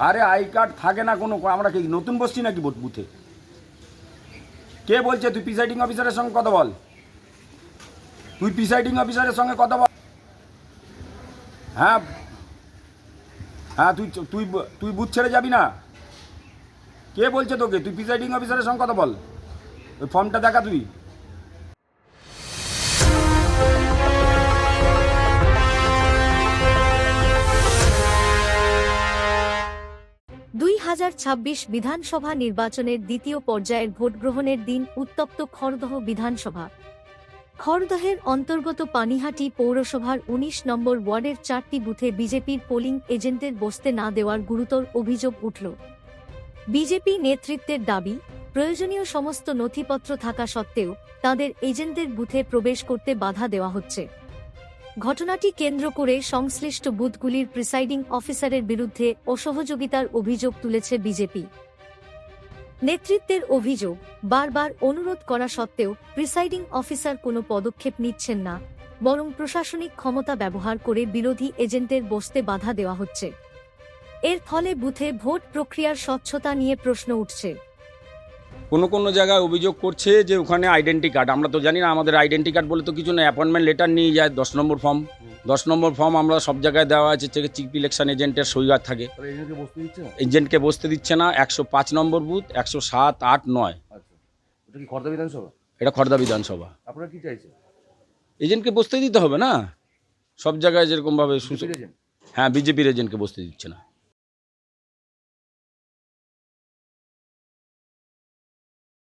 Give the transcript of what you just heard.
আরে I card থাকে না কোনো, আমরা কি নতুন বসছি নাকি বুথে? কে বলছে? তুই প্রিসাইডিং অফিসারের সঙ্গে কথা বল, তুই প্রিসাইডিং অফিসারের সঙ্গে কথা বল। হ্যাঁ হ্যাঁ, তুই তুই তুই বুথ ছেড়ে যাবি না? কে বলছে তোকে? তুই প্রিসাইডিং অফিসারের সঙ্গে কথা বল, ওই ফর্মটা দেখা তুই। 2026 বিধানসভা নির্বাচনের দ্বিতীয় পর্যায়ের ভোটগ্রহণের দিন উত্তপ্ত খড়দহ বিধানসভা। খড়দহের অন্তর্গত পানিহাটি পৌরসভার 19 নম্বর ওয়ার্ডের 4টি বুথে বিজেপির পোলিং এজেন্টের বসতে না দেওয়ার গুরুতর অভিযোগ উঠল। বিজেপি নেতৃত্বের দাবি, প্রয়োজনীয় সমস্ত নথিপত্র থাকা সত্ত্বেও তাদের এজেন্টদের বুথে প্রবেশ করতে বাধা দেওয়া হচ্ছে। ঘটনাটি কেন্দ্র করে সংশ্লিষ্ট বুথগুলির প্রিসাইডিং অফিসারের বিরুদ্ধে অসহযোগিতার অভিযোগ তুলেছে বিজেপি নেতৃত্বের অভিযোগ, বারবার অনুরোধ করা সত্ত্বেও প্রিসাইডিং অফিসার কোনো পদক্ষেপ নিচ্ছেন না, বরং প্রশাসনিক ক্ষমতা ব্যবহার করে বিরোধী এজেন্টের বসতে বাধা দেওয়া হচ্ছে। এর ফলে বুথে ভোট প্রক্রিয়ার স্বচ্ছতা নিয়ে প্রশ্ন উঠছে। কোনো জায়গায় অভিযোগ করছে যে ওখানে আইডেন্টি কার্ড, আমরা তো জানি না, আমাদের আইডেন্টি কার্ড বলে তো কিছু না, অ্যাপয়েন্টমেন্ট লেটার নিয়ে যায় 10 নম্বর ফর্ম। 10 নম্বর ফর্ম আমরা সব জায়গায় দেওয়া আছে, চিফ ইলেকশন এজেন্টের সইয়ার থাকে, এজেন্টকে বসতে দিচ্ছে না। 105 নম্বর বুথ, 107, 8, 9। এটা কি খড়দা বিধানসভা? এটা খড়দা বিধানসভা। আপনারা কি চাইছেন? এজেন্টকে বসতে দিতে হবে না, সব জায়গায় যেরকমভাবে। হ্যাঁ, বিজেপির এজেন্টকে বসতে দিচ্ছে না।